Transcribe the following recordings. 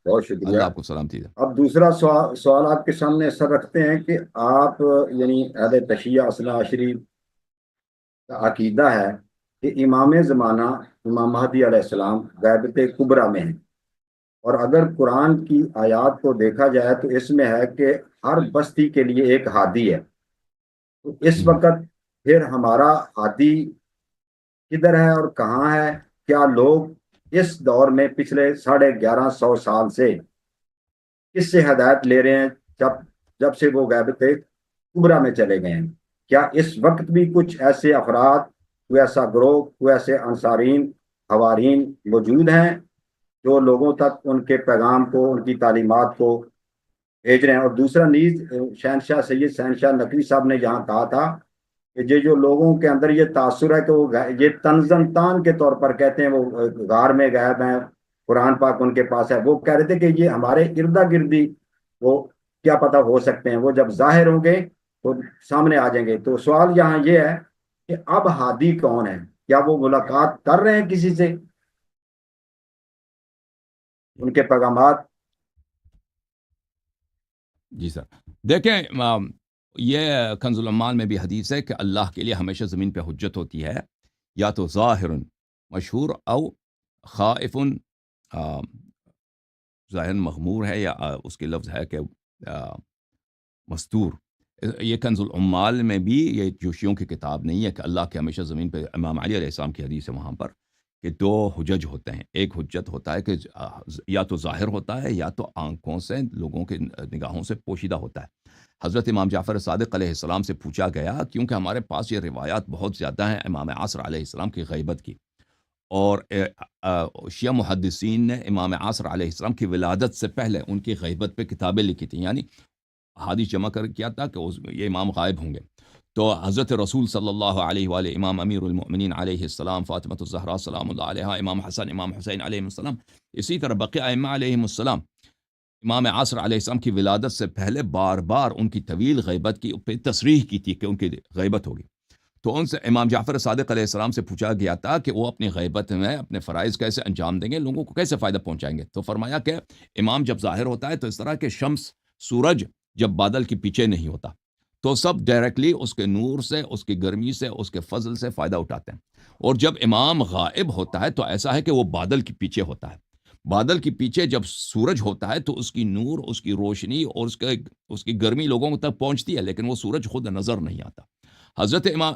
بہت شکریہ۔ اللہ آپ کو سلامتی دے۔ اب دوسرا سوال آپ کے سامنے سر رکھتے ہیں کہ آپ یعنی اہل تشیع اثنا عشری کا عقیدہ ہے کہ امام زمانہ امام مہدی علیہ السلام غیبت کبریٰ میں ہیں، اور اگر قرآن کی آیات کو دیکھا جائے تو اس میں ہے کہ ہر بستی کے لیے ایک ہادی ہے، تو اس ہم۔ وقت پھر ہمارا ہادی کدھر ہے اور کہاں ہے؟ کیا لوگ اس دور میں پچھلے 1150 سال سے کس سے ہدایت لے رہے ہیں، جب جب سے وہ غیبت کبریٰ میں چلے گئے ہیں؟ کیا اس وقت بھی کچھ ایسے افراد، کوئی ایسا گروہ، کوئی ایسے انصارین حوارین موجود ہیں جو لوگوں تک ان کے پیغام کو، ان کی تعلیمات کو بھیج رہے ہیں؟ اور دوسرا نیز شہنشاہ سید شہنشاہ نقوی صاحب نے یہاں کہا تھا کہ یہ جو لوگوں کے اندر یہ تاثر ہے کہ وہ یہ تنزن تان کے طور پر کہتے ہیں وہ غار میں غائب ہیں، قرآن پاک ان کے پاس ہے، وہ کہہ رہے تھے کہ یہ ہمارے اردا گردی وہ کیا پتہ ہو سکتے ہیں، وہ جب ظاہر ہوں گے تو سامنے آ جائیں گے۔ تو سوال یہاں یہ ہے کہ اب ہادی کون ہے؟ کیا وہ ملاقات کر رہے ہیں کسی سے؟ ان کے پیغامات؟ جی سر، دیکھیں یہ کنز العمال میں بھی حدیث ہے کہ اللہ کے لیے ہمیشہ زمین پہ حجت ہوتی ہے، یا تو ظاہر مشہور او خائف، ظاہر مغمور ہے، یا اس کے لفظ ہے کہ مستور۔ یہ کنز العمال میں بھی، یہ جو شیعوں کی کتاب نہیں ہے، کہ اللہ کے ہمیشہ زمین پہ، امام علی علیہ السلام کی حدیث ہے وہاں پر کہ دو حجج ہوتے ہیں۔ ایک حجت ہوتا ہے کہ یا تو ظاہر ہوتا ہے یا تو آنکھوں سے، لوگوں کے نگاہوں سے پوشیدہ ہوتا ہے۔ حضرت امام جعفر صادق علیہ السلام سے پوچھا گیا، کیونکہ ہمارے پاس یہ روایات بہت زیادہ ہیں امام عصر علیہ السلام کی غیبت کی، اور شیعہ محدثین نے امام عصر علیہ السلام کی ولادت سے پہلے ان کی غیبت پہ کتابیں لکھی تھیں، یعنی حدیث جمع کر کیا تھا کہ یہ امام غائب ہوں گے۔ تو حضرت رسول صلی اللہ علیہ وآلہ، امام امیر المؤمنین علیہ السلام، فاطمہ الزہرا سلام اللہ علیہا، امام حسن، امام حسین علیہ السلام، اسی طرح بقیہ ائمہ علیہ السلام، امام عصر علیہ السلام کی ولادت سے پہلے بار بار ان کی طویل غیبت کی پہ تصریح کی تھی کہ ان کی غیبت ہوگی۔ تو ان سے امام جعفر صادق علیہ السلام سے پوچھا گیا تھا کہ وہ اپنی غیبت میں اپنے فرائض کیسے انجام دیں گے، لوگوں کو کیسے فائدہ پہنچائیں گے؟ تو فرمایا کہ امام جب ظاہر ہوتا ہے تو اس طرح کہ شمس، سورج جب بادل کے پیچھے نہیں ہوتا، تو سب ڈائریکٹلی اس کے نور سے، اس کی گرمی سے، اس کے فضل سے فائدہ اٹھاتے ہیں۔ اور جب امام غائب ہوتا ہے تو ایسا ہے کہ وہ بادل کے پیچھے ہوتا ہے۔ بادل کے پیچھے جب سورج ہوتا ہے تو اس کی نور، اس کی روشنی اور اس کی گرمی لوگوں تک پہنچتی ہے، لیکن وہ سورج خود نظر نہیں آتا۔ حضرت امام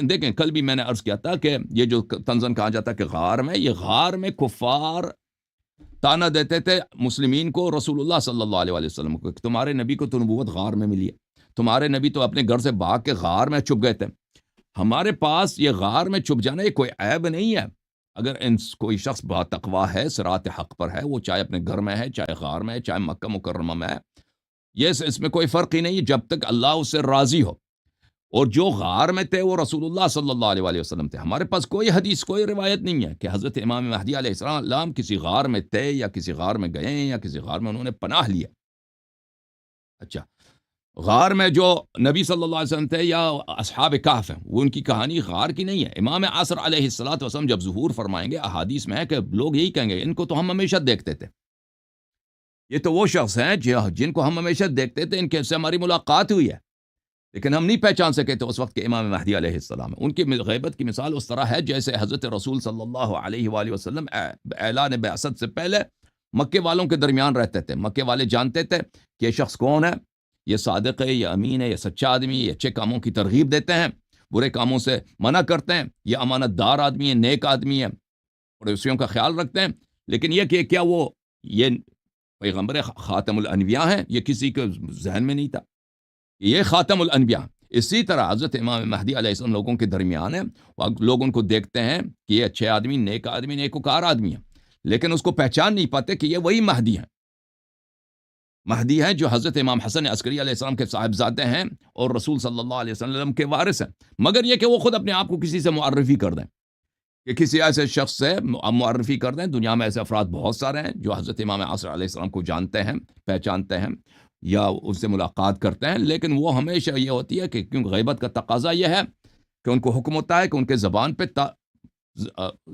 دیکھیں، کل بھی میں نے عرض کیا تھا کہ یہ جو تنزن کہا جاتا ہے کہ غار میں، یہ غار میں کفار تانا دیتے تھے مسلمین کو، رسول اللہ صلی اللہ علیہ وسلم کو، کہ تمہارے نبی کو تو نبوت غار میں ملی ہے، تمہارے نبی تو اپنے گھر سے بھاگ کے غار میں چھپ گئے تھے۔ ہمارے پاس یہ غار میں چھپ جانا یہ کوئی عیب نہیں ہے۔ اگر کوئی شخص با تقویٰ ہے، صراط حق پر ہے، وہ چاہے اپنے گھر میں ہے، چاہے غار میں ہے، چاہے مکہ مکرمہ میں ہے، یہ اس میں کوئی فرق ہی نہیں، جب تک اللہ اس سے راضی ہو۔ اور جو غار میں تھے وہ رسول اللہ صلی اللہ علیہ وآلہ وسلم تھے۔ ہمارے پاس کوئی حدیث، کوئی روایت نہیں ہے کہ حضرت امام مہدی علیہ السلام کسی غار میں تھے، یا کسی غار میں گئے ہیں، یا کسی غار میں انہوں نے پناہ لیا۔ اچھا، غار میں جو نبی صلی اللہ علیہ وسلم تھے یا اصحاب کہف ہیں، وہ ان کی کہانی غار کی نہیں ہے۔ امام عصر علیہ السلام جب ظہور فرمائیں گے، احادیث میں ہے کہ لوگ یہی کہیں گے، ان کو تو ہم ہمیشہ دیکھتے تھے، یہ تو وہ شخص ہیں جن کو ہم ہمیشہ دیکھتے تھے، ان کے سے ہماری ملاقات ہوئی ہے، لیکن ہم نہیں پہچان سکے تھے اس وقت کے امام مہدی علیہ السلام ہیں۔ ان کی غیبت کی مثال اس طرح ہے جیسے حضرت رسول صلی اللہ علیہ وآلہ وسلم اعلان بعثت سے پہلے مکے والوں کے درمیان رہتے تھے۔ مکے والے جانتے تھے کہ یہ شخص کون ہے، یہ صادق ہے، یہ امین ہے، یہ سچا آدمی ہے، یہ اچھے کاموں کی ترغیب دیتے ہیں، برے کاموں سے منع کرتے ہیں، یہ امانت دار آدمی ہے، نیک آدمی ہے، پڑوسیوں کا خیال رکھتے ہیں۔ لیکن یہ کہ کیا وہ یہ پیغمبر خاتم الانبیاء ہیں، یہ کسی کے ذہن میں نہیں تھا، یہ خاتم الانبیاء۔ اسی طرح حضرت امام مہدی علیہ السلام لوگوں کے درمیان ہے، لوگ ان کو دیکھتے ہیں کہ یہ اچھے آدمی، نیک آدمی، نیکوکار آدمی ہے، لیکن اس کو پہچان نہیں پاتے کہ یہ وہی مہدی ہیں۔ مہدی ہیں جو حضرت امام حسن عسکری علیہ السلام کے صاحبزادے ہیں اور رسول صلی اللہ علیہ وسلم کے وارث ہیں، مگر یہ کہ وہ خود اپنے آپ کو کسی سے معرفی کر دیں، کہ کسی ایسے شخص سے معرفی کر دیں۔ دنیا میں ایسے افراد بہت سارے ہیں جو حضرت امام عصر علیہ السلام کو جانتے ہیں، پہچانتے ہیں، یا ان سے ملاقات کرتے ہیں، لیکن وہ ہمیشہ یہ ہوتی ہے کہ کیونکہ غیبت کا تقاضا یہ ہے کہ ان کو حکم ہوتا ہے کہ ان کے زبان پہ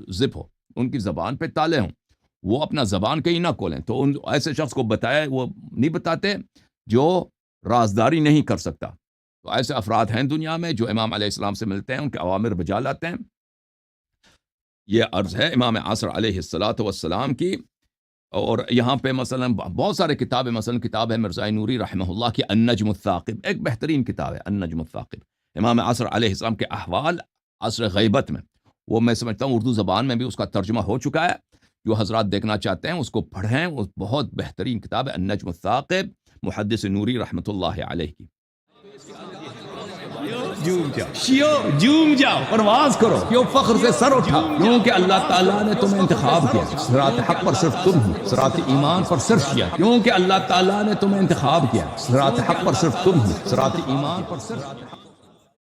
زپ ہو، ان کی زبان پہ تالے ہوں، وہ اپنا زبان کہیں نہ کھولیں. تو ان ایسے شخص کو بتایا وہ نہیں بتاتے جو رازداری نہیں کر سکتا. تو ایسے افراد ہیں دنیا میں جو امام علیہ السلام سے ملتے ہیں، ان کے اوامر بجا لاتے ہیں. یہ عرض ہے امام عصر علیہ السلام کی. اور یہاں پہ مثلا بہت سارے کتابیں، مثلا کتاب ہے مرزا نوری رحمہ اللہ کی النجم الثاقب، ایک بہترین کتاب ہے النجم الثاقب، امام عصر علیہ السلام کے احوال عصر غیبت میں. وہ میں سمجھتا ہوں اردو زبان میں بھی اس کا ترجمہ ہو چکا ہے. جو حضرات دیکھنا چاہتے ہیں اس کو پڑھیں، وہ بہت بہترین کتاب ہے النجم الثاقب، محدث نوری رحمۃ اللہ علیہ کی. جھوم جاؤ شیو، جھوم جاؤ، پرواز کرو، کیوں فخر سے سر اٹھا، کیونکہ اللہ تعالیٰ نے تمہیں انتخاب کیا. صراط حق پر صرف تم ہو، صراط ایمان پر صرف کیا، کیونکہ اللہ تعالیٰ نے تمہیں انتخاب کیا. صراط حق پر صرف تم ہو، صراط ایمان پر صرف